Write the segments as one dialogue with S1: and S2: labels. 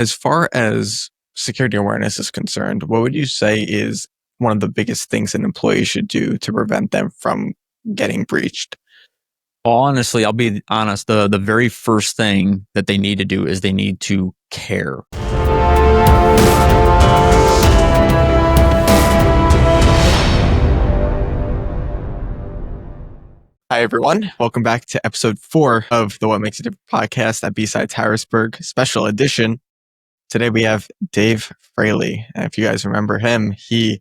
S1: As far as security awareness is concerned, what would you say is one of the biggest things an employee should do to prevent them from getting breached?
S2: Well, honestly, I'll be honest. The very first thing that they need to do is they need to care.
S1: Hi, everyone. Welcome back to episode 4 of the What Makes a Difference podcast at B-Sides Harrisburg special edition. Today we have Dave Fraley. And if you guys remember him, he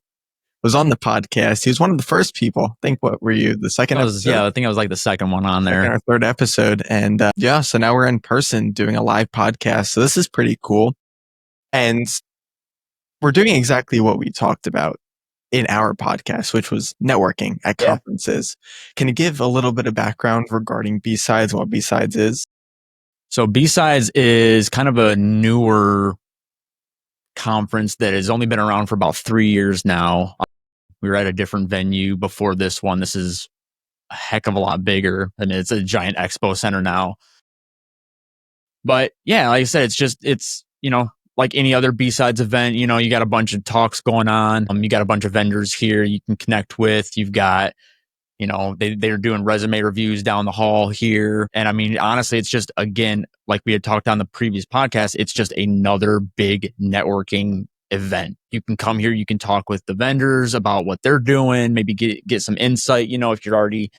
S1: was on the podcast. He was one of the first people. I think, what were you, the second episode?
S2: Yeah, I think I was like the second one on there.
S1: Second or third episode. And so now we're in person doing a live podcast. So this is pretty cool. And we're doing exactly what we talked about in our podcast, which was networking at conferences. Can you give a little bit of background regarding B-Sides, what B-Sides is?
S2: So B-Sides is kind of a newer conference that has only been around for about 3 years now. We were at a different venue before this one. This is a heck of a lot bigger. I mean, it's a giant expo center now. But yeah, like I said, it's like any other B-Sides event, you got a bunch of talks going on. You got a bunch of vendors here you can connect with. You've got, they're doing resume reviews down the hall here. And I mean, honestly, it's just, again, like we had talked on the previous podcast, it's just another big networking event. You can come here, you can talk with the vendors about what they're doing, maybe get some insight, if you're already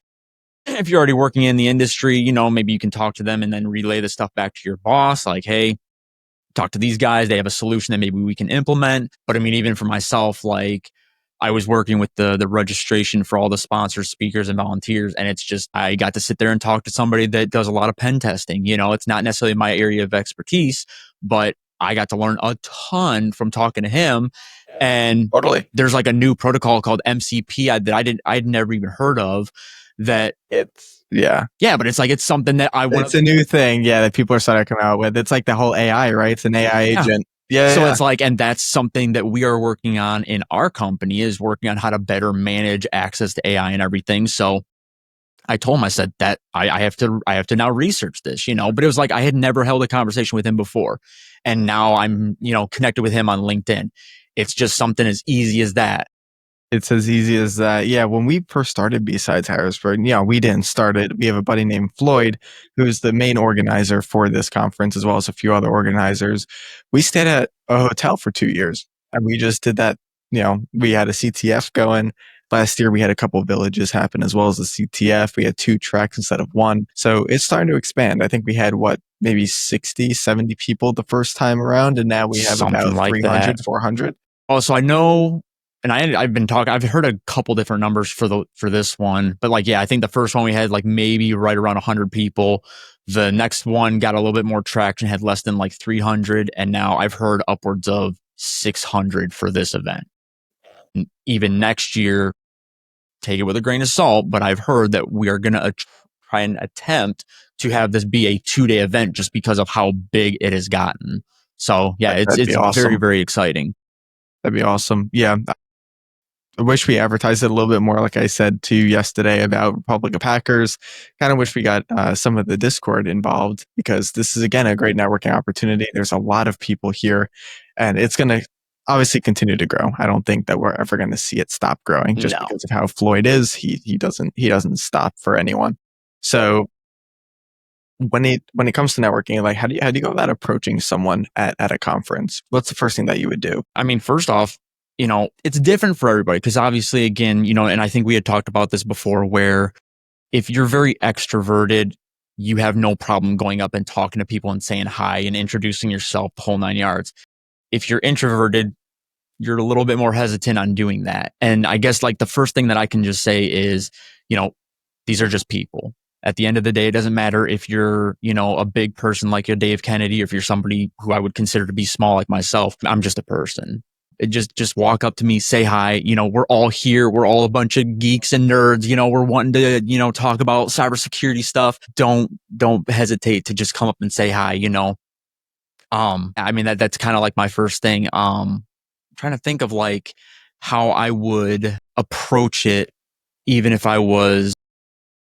S2: working in the industry, maybe you can talk to them and then relay the stuff back to your boss. Like, hey, talk to these guys. They have a solution that maybe we can implement. But I mean, even for myself, like I was working with the registration for all the sponsors, speakers, and volunteers. And it's just, I got to sit there and talk to somebody that does a lot of pen testing. It's not necessarily my area of expertise, but I got to learn a ton from talking to him. And
S1: Totally.
S2: There's like a new protocol called MCP that I'd never even heard of. But it's something that
S1: it's a new thing, that people are starting to come out with. It's like the whole AI, right? It's an AI agent.
S2: It's like, and that's something that we are working on in our company, is working on how to better manage access to AI and everything. So I told him, I said that I have to now research this, but it was like, I had never held a conversation with him before. And now I'm, connected with him on LinkedIn. It's just something as easy as that.
S1: It's as easy as that. Yeah. When we first started B-Sides Harrisburg, we didn't start it. We have a buddy named Floyd, who's the main organizer for this conference, as well as a few other organizers. We stayed at a hotel for 2 years, and we just did that. We had a CTF going. Last year, we had a couple of villages happen, as well as the CTF. We had 2 treks instead of 1. So it's starting to expand. I think we had maybe 60, 70 people the first time around. And now we have something about like 300, 400.
S2: Oh, so I know. And I've heard a couple different numbers for this one, but I think the first one we had like maybe right around 100 people. The next one got a little bit more traction, had less than like 300. And now I've heard upwards of 600 for this event. And even next year, take it with a grain of salt, but I've heard that we are going to try and attempt to have this be a 2-day event just because of how big it has gotten. So it's awesome. Very, very exciting.
S1: That'd be awesome. Yeah. I wish we advertised it a little bit more, like I said to you yesterday about Republic of Hackers. Kind of wish we got some of the Discord involved, because this is, again, a great networking opportunity. There's a lot of people here, and it's going to obviously continue to grow. I don't think that we're ever going to see it stop growing just because of how Floyd is. He doesn't stop for anyone. So when it comes to networking, like how do you go about approaching someone at a conference? What's the first thing that you would do?
S2: I mean, first off, it's different for everybody, because obviously, again, and I think we had talked about this before, where if you're very extroverted, you have no problem going up and talking to people and saying hi and introducing yourself, the whole 9 yards. If you're introverted, you're a little bit more hesitant on doing that. And I guess like the first thing that I can just say is, these are just people. At the end of the day, it doesn't matter if you're, a big person like a Dave Kennedy, or if you're somebody who I would consider to be small like myself. I'm just a person. Just walk up to me, say hi. We're all here. We're all a bunch of geeks and nerds. We're wanting to, talk about cybersecurity stuff. Don't hesitate to just come up and say hi. I mean, that's kind of like my first thing. I'm trying to think of like how I would approach it, even if I was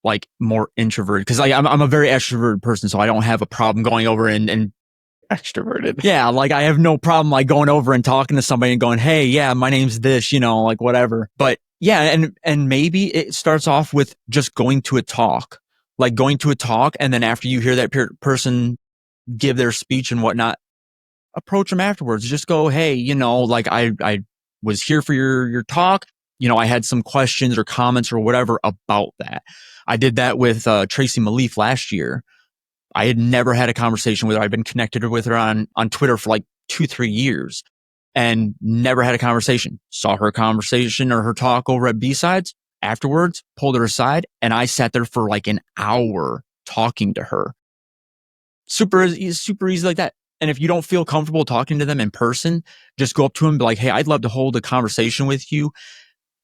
S2: like more introverted, because I'm a very extroverted person, so I don't have a problem going over and
S1: Extroverted.
S2: Yeah, like I have no problem like going over and talking to somebody and going, "Hey, yeah, my name's this," like whatever. But yeah, and maybe it starts off with just going to a talk, and then after you hear that person give their speech and whatnot, approach them afterwards. Just go, "Hey, like I was here for your talk. I had some questions or comments or whatever about that." I did that with Tracy Malief last year. I had never had a conversation with her. I'd been connected with her on Twitter for like 2-3 years and never had a conversation. Saw her conversation or her talk over at B-Sides afterwards, pulled her aside, and I sat there for like an hour talking to her. Super easy like that. And if you don't feel comfortable talking to them in person, just go up to them and be like, "Hey, I'd love to hold a conversation with you.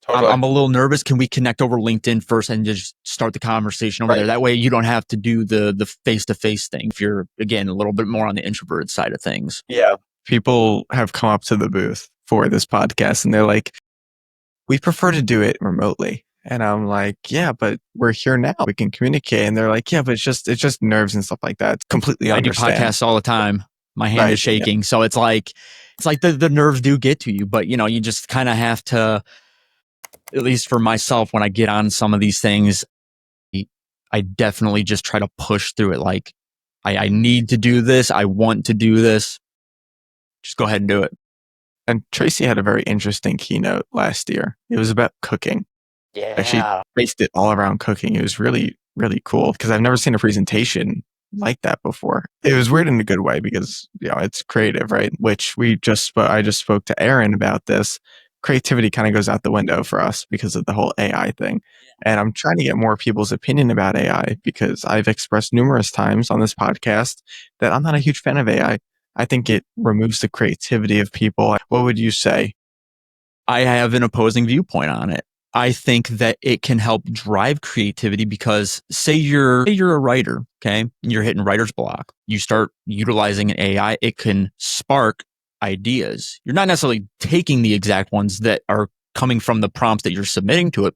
S1: Totally.
S2: I'm a little nervous. Can we connect over LinkedIn first and just start the conversation over there? That way you don't have to do the face-to-face thing if you're, again, a little bit more on the introverted side of things.
S1: Yeah. People have come up to the booth for this podcast and they're like, "We prefer to do it remotely." And I'm like, "Yeah, but we're here now. We can communicate." And they're like, "Yeah, but it's just nerves and stuff like that." It's completely
S2: I do
S1: understand.
S2: podcasts all the time. My hand
S1: Right.
S2: is shaking. So it's like the nerves do get to you, but you just kind of have to, at least for myself, when I get on some of these things, I definitely just try to push through it. Like I need to do this. I want to do this. Just go ahead and do it.
S1: And Tracy had a very interesting keynote last year. It was about cooking. She based it all around cooking. It was really, really cool because I've never seen a presentation like that before. It was weird in a good way because, it's creative, right? Which I just spoke to Aaron about this. Creativity kind of goes out the window for us because of the whole AI thing. And I'm trying to get more people's opinion about AI because I've expressed numerous times on this podcast that I'm not a huge fan of AI. I think it removes the creativity of people. What would you say?
S2: I have an opposing viewpoint on it. I think that it can help drive creativity because say you're a writer, okay, and you're hitting writer's block. You start utilizing an AI, it can spark ideas. You're not necessarily taking the exact ones that are coming from the prompts that you're submitting to it,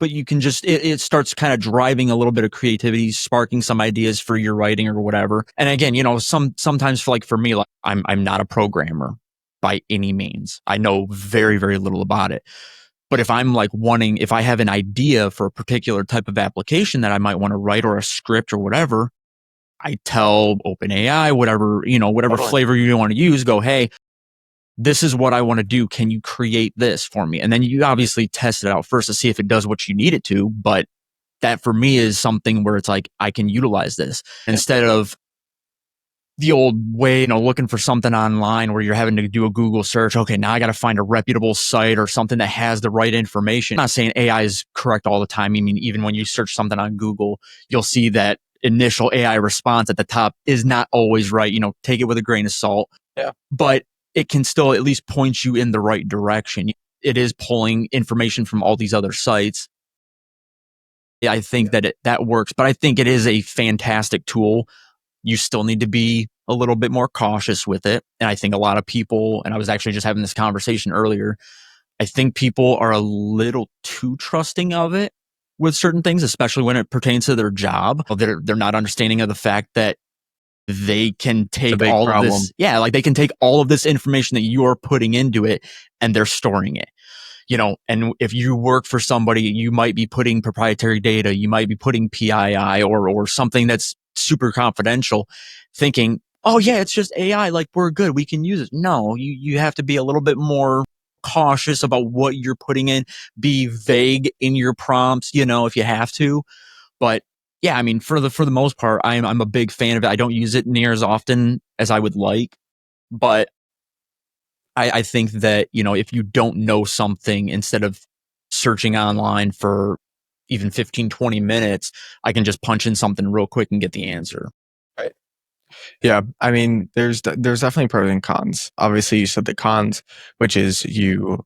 S2: but you can just it starts kind of driving a little bit of creativity, sparking some ideas for your writing or whatever. And again, sometimes for me, like I'm not a programmer by any means. I know very, very little about it. But if I'm if I have an idea for a particular type of application that I might want to write or a script or whatever, I tell OpenAI, whatever
S1: Totally.
S2: flavor you want to use, go, "Hey, this is what I want to do. Can you create this for me?" And then you obviously test it out first to see if it does what you need it to. But that for me is something where it's like, I can utilize this instead of the old way, looking for something online where you're having to do a Google search. Okay, now I got to find a reputable site or something that has the right information. I'm not saying AI is correct all the time. I mean, even when you search something on Google, you'll see that initial AI response at the top is not always right. Take it with a grain of salt.
S1: Yeah.
S2: But it can still at least point you in the right direction. It is pulling information from all these other sites. I think that works, but I think it is a fantastic tool. You still need to be a little bit more cautious with it. And I think a lot of people, and I was actually just having this conversation earlier, I think people are a little too trusting of it with certain things, especially when it pertains to their job. They're not understanding of the fact that they can take all of this. Yeah, like they can take all of this information that you're putting into it and they're storing it. And if you work for somebody, you might be putting proprietary data, you might be putting PII or something that's super confidential, thinking, "Oh yeah, it's just AI, like we're good, we can use it." No, you have to be a little bit more cautious about what you're putting in, be vague in your prompts, if you have to. But yeah, I mean, for the most part, I'm a big fan of it. I don't use it near as often as I would like, but I think that, if you don't know something, instead of searching online for even 15, 20 minutes, I can just punch in something real quick and get the answer.
S1: Right. Yeah. I mean, there's definitely pros and cons. Obviously, you said the cons, which is you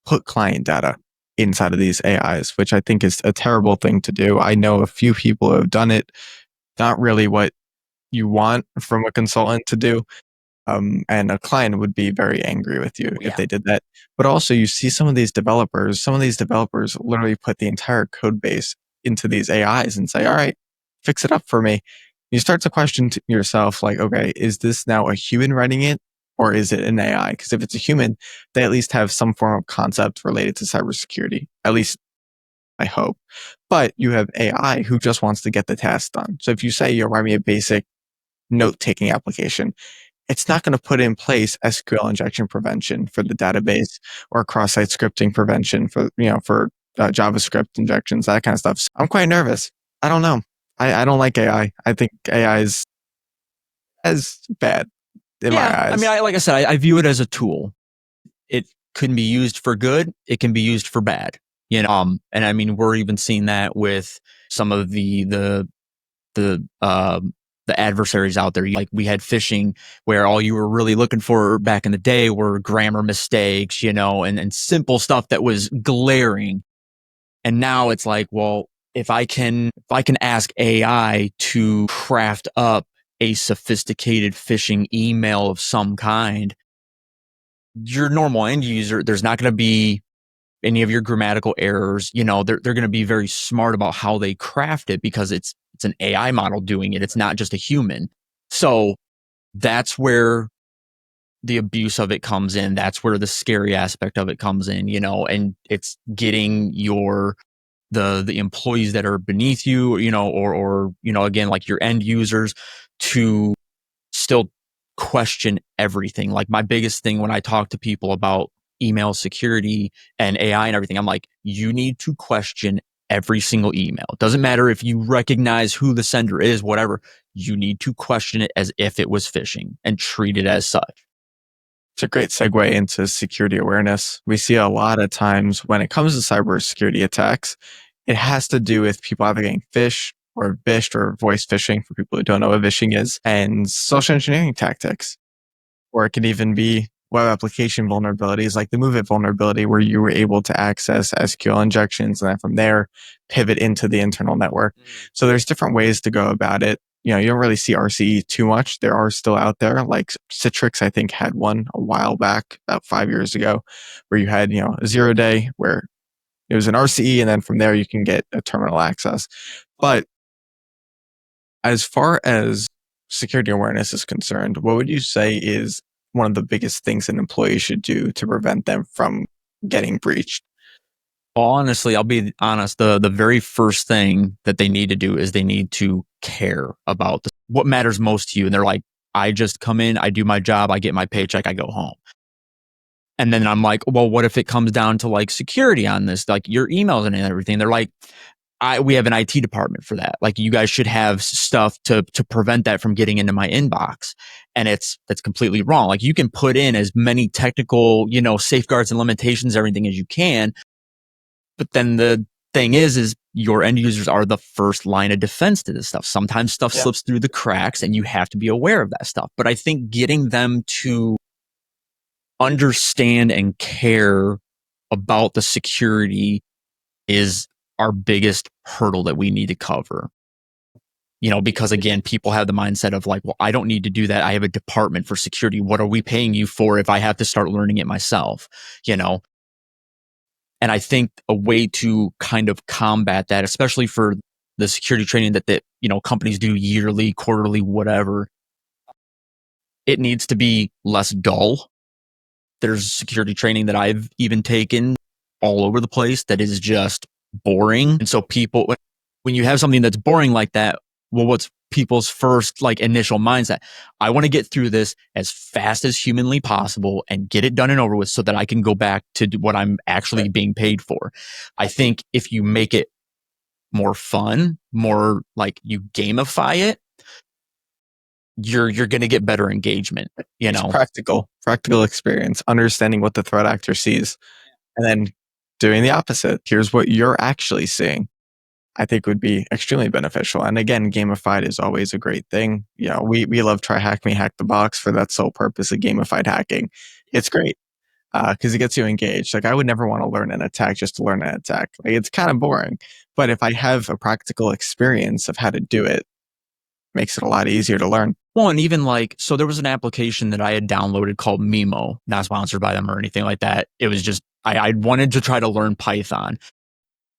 S1: put client data inside of these AIs, which I think is a terrible thing to do. I know a few people who have done it. Not really what you want from a consultant to do. And a client would be very angry with you if they did that. But also, you see some of these developers literally put the entire code base into these AIs and say, "All right, fix it up for me." you start to question yourself, like, okay, is this now a human writing it or is it an AI? Because if it's a human, they at least have some form of concept related to cybersecurity. At least I hope. But you have AI who just wants to get the task done. So if you say, you write me a basic note taking application, it's not going to put in place SQL injection prevention for the database or cross-site scripting prevention for JavaScript injections, that kind of stuff. So I'm quite nervous. I don't know. I don't like AI. I think AI is as bad in my
S2: Yeah, I
S1: eyes.
S2: mean, like I said, I view it as a tool. It can be used for good. It can be used for bad. And I mean, we're even seeing that with some of the adversaries out there. Like we had phishing where all you were really looking for back in the day were grammar mistakes, and simple stuff that was glaring. And now it's like, well, if I can ask AI to craft up a sophisticated phishing email of some kind, your normal end user, there's not going to be any of your grammatical errors. They're going to be very smart about how they craft it because it's an AI model doing it. It's not just a human. So that's where the abuse of it comes in. That's where the scary aspect of it comes in, and it's getting the employees that are beneath you, or again, like your end users to still question everything. Like my biggest thing when I talk to people about email security and AI and everything, I'm like, you need to question every single email. It doesn't matter if you recognize who the sender is, whatever, you need to question it as if it was phishing and treat it as such.
S1: It's a great segue into security awareness. We see a lot of times when it comes to cybersecurity attacks, it has to do with people either getting phished or vished or voice phishing for people who don't know what vishing is, and social engineering tactics. Or it could even be web application vulnerabilities like the Move It vulnerability where you were able to access SQL injections and then from there pivot into the internal network. So there's different ways to go about it. You don't really see RCE too much. There are still out there, like Citrix, I think, had one a while back, about 5 years ago, where you had, a 0 day where it was an RCE, and then from there you can get a terminal access. But as far as security awareness is concerned, what would you say is one of the biggest things an employee should do to prevent them from getting breached?
S2: Well, honestly, I'll be honest. The very first thing that they need to do is they need to care about what matters most to you. And they're like, I just come in, I do my job, I get my paycheck, I go home. And then I'm like, well, what if it comes down to like security on this, like your emails and everything? They're like, we have an IT department for that. Like you guys should have stuff to prevent that from getting into my inbox. And that's completely wrong. Like you can put in as many technical, safeguards and limitations, everything as you can. But then the thing is your end users are the first line of defense to this stuff. Sometimes stuff slips through the cracks and you have to be aware of that stuff. But I think getting them to understand and care about the security is our biggest hurdle that we need to cover. Because again, people have the mindset of like, well, I don't need to do that. I have a department for security. What are we paying you for if I have to start learning it myself? And I think a way to kind of combat that, especially for the security training that companies do yearly, quarterly, whatever, it needs to be less dull. There's security training that I've even taken all over the place that is just boring. And so people, when you have something that's boring like that, well, what's people's first like initial mindset? I want to get through this as fast as humanly possible and get it done and over with so that I can go back to what I'm actually being paid for. I think if you make it more fun, more like you gamify it, you're going to get better engagement,
S1: It's practical experience, understanding what the threat actor sees, and then doing the opposite. Here's what you're actually seeing. I think would be extremely beneficial. And again, gamified is always a great thing. We love Try Hack Me, Hack the Box for that sole purpose of gamified hacking. It's great because it gets you engaged. Like I would never want to learn an attack just to learn an attack. Like it's kind of boring. But if I have a practical experience of how to do it, makes it a lot easier to learn.
S2: Well, and even like, so there was an application that I had downloaded called Mimo, not sponsored by them or anything like that. It was just, I wanted to try to learn Python.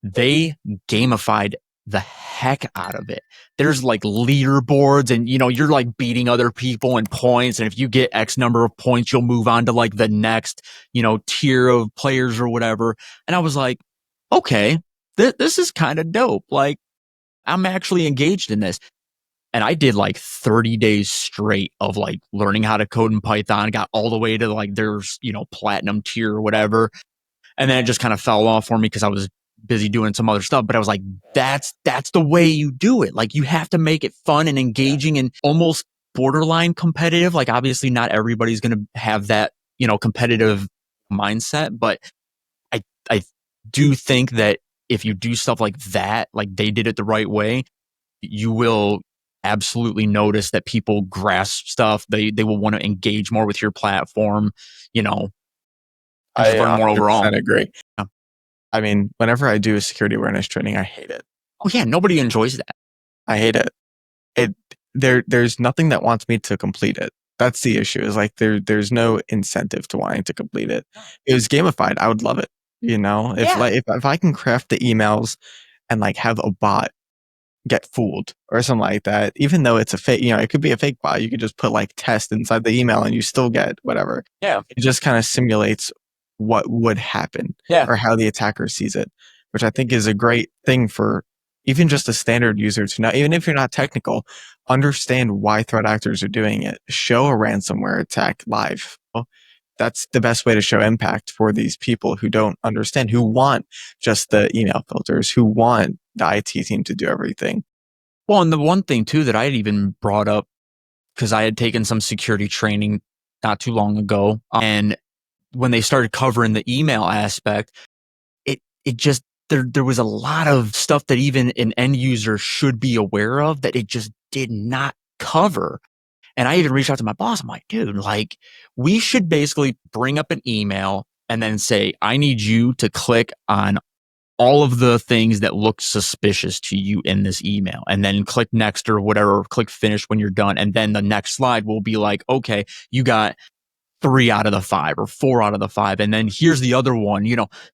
S2: They gamified the heck out of it. There's like leaderboards and you're like beating other people in points. And if you get X number of points, you'll move on to like the next, tier of players or whatever. And I was like, okay, this is kind of dope. Like I'm actually engaged in this. And I did like 30 days straight of like learning how to code in Python, got all the way to like there's, platinum tier or whatever. And then it just kind of fell off for me because I was busy doing some other stuff. But I was like, that's the way you do it. Like you have to make it fun and engaging and almost borderline competitive. Like obviously not everybody's going to have that, competitive mindset, but I do think that if you do stuff like that, like they did it the right way, you will absolutely notice that people grasp stuff. They will want to engage more with your platform, and just
S1: I
S2: learn more overall.
S1: 100% agree.
S2: Yeah.
S1: I mean, whenever I do a security awareness training, I hate it.
S2: Oh yeah, nobody enjoys that.
S1: I hate it. There's nothing that wants me to complete it. That's the issue. Is like there's no incentive to wanting to complete it. It was gamified. I would love it. If I can craft the emails and like have a bot get fooled or something like that, even though it's a fake, it could be a fake bot. You could just put like test inside the email and you still get whatever.
S2: Yeah.
S1: It just kind of simulates what would happen or how the attacker sees it, which I think is a great thing for even just a standard user to know, even if you're not technical, understand why threat actors are doing it. Show a ransomware attack live. Well, that's the best way to show impact for these people who don't understand, who want just the email filters, who want the IT team to do everything.
S2: Well, and the one thing too that I had even brought up, because I had taken some security training not too long ago, and when they started covering the email aspect, it just there was a lot of stuff that even an end user should be aware of that it just did not cover. And I even reached out to my boss. I'm like, dude, like we should basically bring up an email and then say, I need you to click on all of the things that look suspicious to you in this email, and then click next or whatever, click finish when you're done. And then the next slide will be like, okay, you got 3 out of the 5 or 4 out of the 5. And then here's the other one,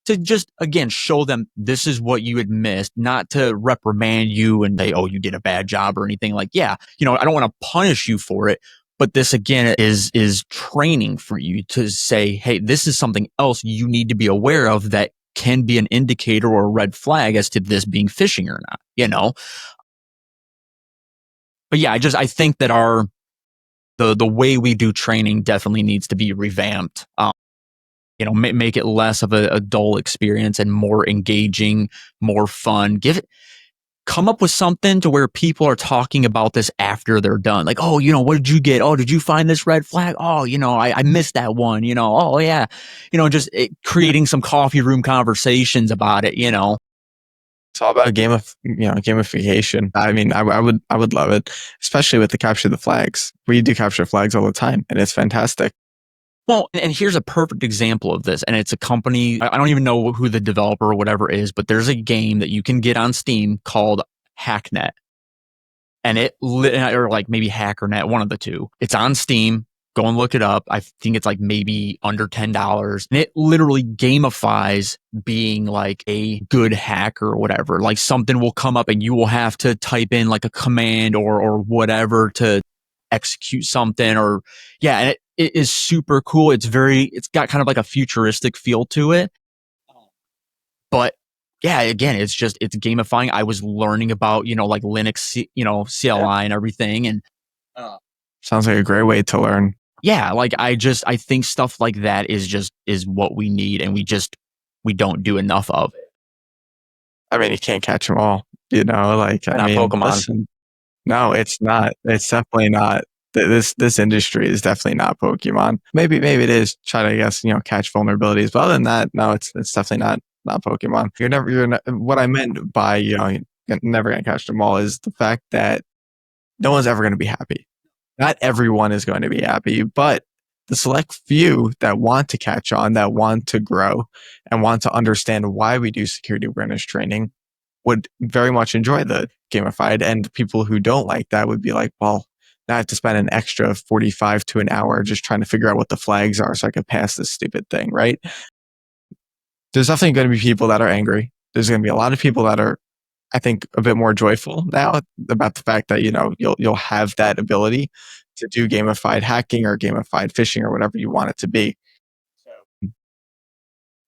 S2: to just, again, show them this is what you had missed, not to reprimand you and say, oh, you did a bad job or anything. Like, yeah, I don't want to punish you for it. But this, again, is training for you to say, hey, this is something else you need to be aware of that can be an indicator or a red flag as to this being phishing or not, But yeah, I think that the way we do training definitely needs to be revamped. Make it less of a dull experience and more engaging, more fun. Come up with something to where people are talking about this after they're done. Like, oh, what did you get? Oh, did you find this red flag? Oh, I missed that one. Oh yeah, creating some coffee room conversations about it.
S1: It's all about gamification. I mean, I would love it, especially with the capture the flags. We do capture flags all the time, and it's fantastic.
S2: Well, and here's a perfect example of this. And it's a company, I don't even know who the developer or whatever is, but there's a game that you can get on Steam called Hacknet. And or like maybe HackerNet, one of the two. It's on Steam. Go and look it up. I think it's like maybe under $10. And it literally gamifies being like a good hacker or whatever. Like something will come up and you will have to type in like a command or whatever to execute something and it is super cool. It's got kind of like a futuristic feel to it. But yeah, again, it's gamifying. I was learning about, like Linux, CLI and everything. And
S1: sounds like a great way to learn.
S2: Yeah, like I think stuff like that is what we need, and we don't do enough of it.
S1: I mean, you can't catch them all, like
S2: Not Pokemon.
S1: Listen, no, it's not. It's definitely not. This industry is definitely not Pokemon. Maybe it is trying to, catch vulnerabilities, but other than that, no, it's definitely not Pokemon. What I meant by you're never gonna catch them all is the fact that no one's ever gonna be happy. Not everyone is going to be happy, but the select few that want to catch on, that want to grow, and want to understand why we do security awareness training would very much enjoy the gamified. And people who don't like that would be like, well, now I have to spend an extra 45 to an hour just trying to figure out what the flags are so I could pass this stupid thing, right? There's definitely going to be people that are angry. There's going to be a lot of people that are I think, a bit more joyful now about the fact that, you'll have that ability to do gamified hacking or gamified phishing or whatever you want it to be. So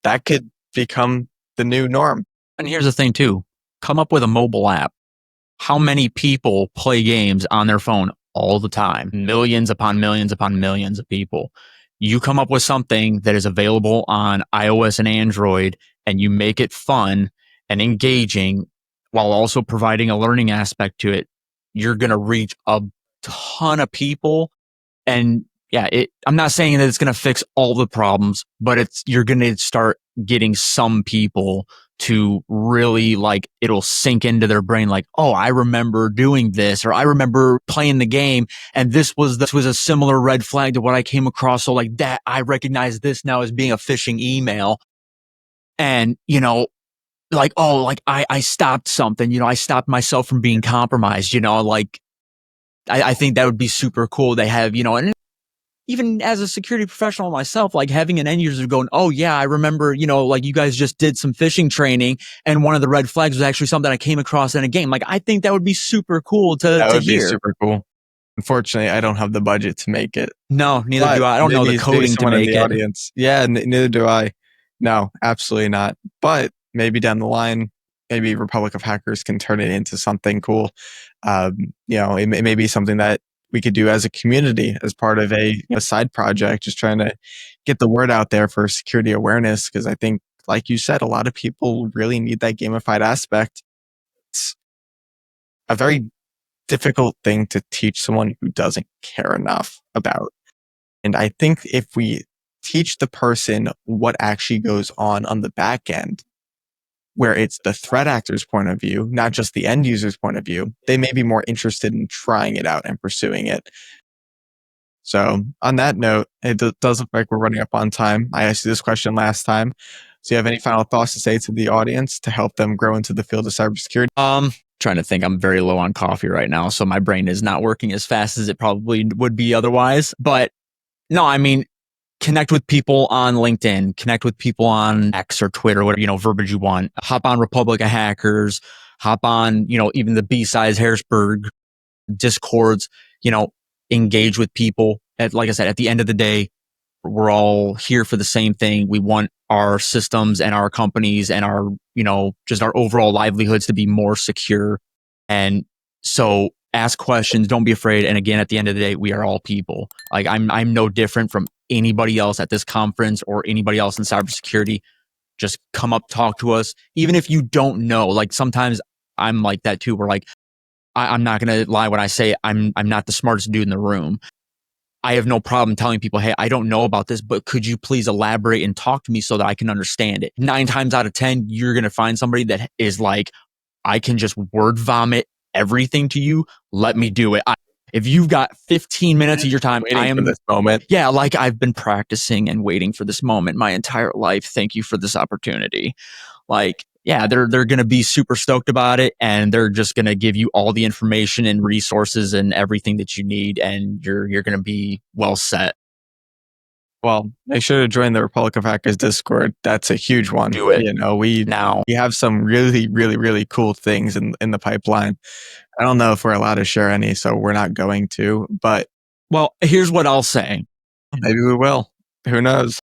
S1: that could become the new norm.
S2: And here's the thing too, come up with a mobile app. How many people play games on their phone all the time? Millions upon millions of people. You come up with something that is available on iOS and Android, and you make it fun and engaging while also providing a learning aspect to it. You're going to reach a ton of people. And yeah, I'm not saying that it's going to fix all the problems, but you're going to start getting some people to really, like, it'll sink into their brain, like, oh, I remember doing this, or I remember playing the game, and this was a similar red flag to what I came across. So like that, I recognize this now as being a phishing email. And, like, oh, like I stopped something, I stopped myself from being compromised, like I think that would be super cool to have, and even as a security professional myself, like having an end user going, oh yeah, I remember, like you guys just did some phishing training, and one of the red flags was actually something I came across in a game. Like, I think that would be super cool to
S1: That would be
S2: hear.
S1: super cool. Unfortunately, I don't have the budget to make it.
S2: No, neither
S1: But
S2: do I. I don't know the
S1: maybe
S2: coding to
S1: someone in
S2: make
S1: the
S2: it.
S1: audience. Yeah, neither do I. No, absolutely not. But maybe down the line, maybe Republic of Hackers can turn it into something cool. It may be something that we could do as a community, as part of a side project, just trying to get the word out there for security awareness. Because I think, like you said, a lot of people really need that gamified aspect. It's a very difficult thing to teach someone who doesn't care enough about. And I think if we teach the person what actually goes on the back end, where it's the threat actor's point of view, not just the end user's point of view, they may be more interested in trying it out and pursuing it. So, on that note, it does look like we're running up on time. I asked you this question last time. So, you have any final thoughts to say to the audience to help them grow into the field of cybersecurity?
S2: Trying to think. I'm very low on coffee right now, so my brain is not working as fast as it probably would be otherwise. But no, I mean, connect with people on LinkedIn, connect with people on X or Twitter, whatever, verbiage you want. Hop on Republic of Hackers, hop on, even the B-Sides Harrisburg Discords, engage with people. Like I said, at the end of the day, we're all here for the same thing. We want our systems and our companies and our, just our overall livelihoods to be more secure. And so ask questions, don't be afraid. And again, at the end of the day, we are all people. Like, I'm no different from anybody else at this conference or anybody else in cybersecurity. Just come up, talk to us. Even if you don't know, like, sometimes I'm like that too. We're like, I'm not going to lie when I say I'm not the smartest dude in the room. I have no problem telling people, hey, I don't know about this, but could you please elaborate and talk to me so that I can understand it? 9 times out of 10, you're going to find somebody that is like, I can just word vomit everything to you. Let me do it. If you've got 15 minutes of your time,
S1: I am for this moment.
S2: Yeah, like, I've been practicing and waiting for this moment my entire life. Thank you for this opportunity. Like, yeah, they're going to be super stoked about it, and they're just going to give you all the information and resources and everything that you need, and you're going to be well set.
S1: Well, make sure to join the Republic of Hackers Discord. That's a huge one.
S2: Do it
S1: We
S2: now.
S1: We have some really, really, really cool things in the pipeline. I don't know if we're allowed to share any, so we're not going to. But,
S2: well, here's what I'll say.
S1: Maybe we will. Who knows?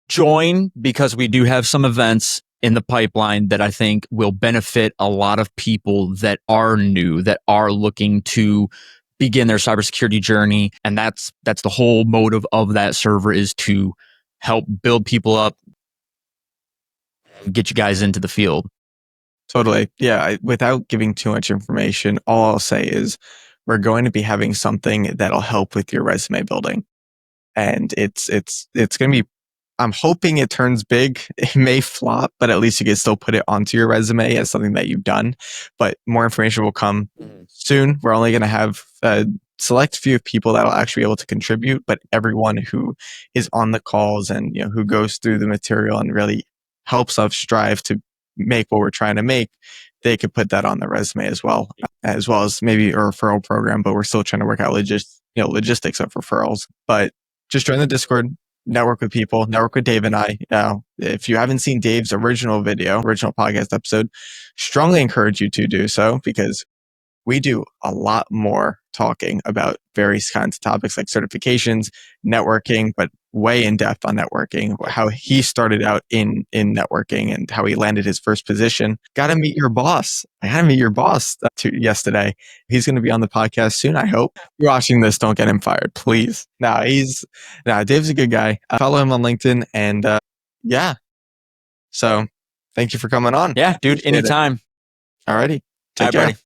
S2: Join, because we do have some events in the pipeline that I think will benefit a lot of people that are new, that are looking to begin their cybersecurity journey. And that's the whole motive of that server, is to help build people up, get you guys into the field.
S1: Totally. Yeah. Without giving too much information, all I'll say is we're going to be having something that'll help with your resume building. And it's going to be, I'm hoping it turns big. It may flop, but at least you can still put it onto your resume as something that you've done. But more information will come soon. We're only going to have a select few of people that will actually be able to contribute, but everyone who is on the calls and who goes through the material and really helps us strive to make what we're trying to make, they could put that on the resume as well as maybe a referral program. But we're still trying to work out logistics of referrals. But just join the Discord. network with people, network with Dave and I. If you haven't seen Dave's original podcast episode, strongly encourage you to do so, because we do a lot more talking about various kinds of topics like certifications, networking, but way in depth on networking, how he started out in networking and how he landed his first position. Got to meet your boss. I had to meet your boss yesterday. He's going to be on the podcast soon, I hope. If you're watching this, don't get him fired, please. Dave's a good guy. Follow him on LinkedIn, and yeah. So thank you for coming on.
S2: Yeah, dude, anytime.
S1: Alrighty. Take
S2: All right,
S1: care.
S2: buddy.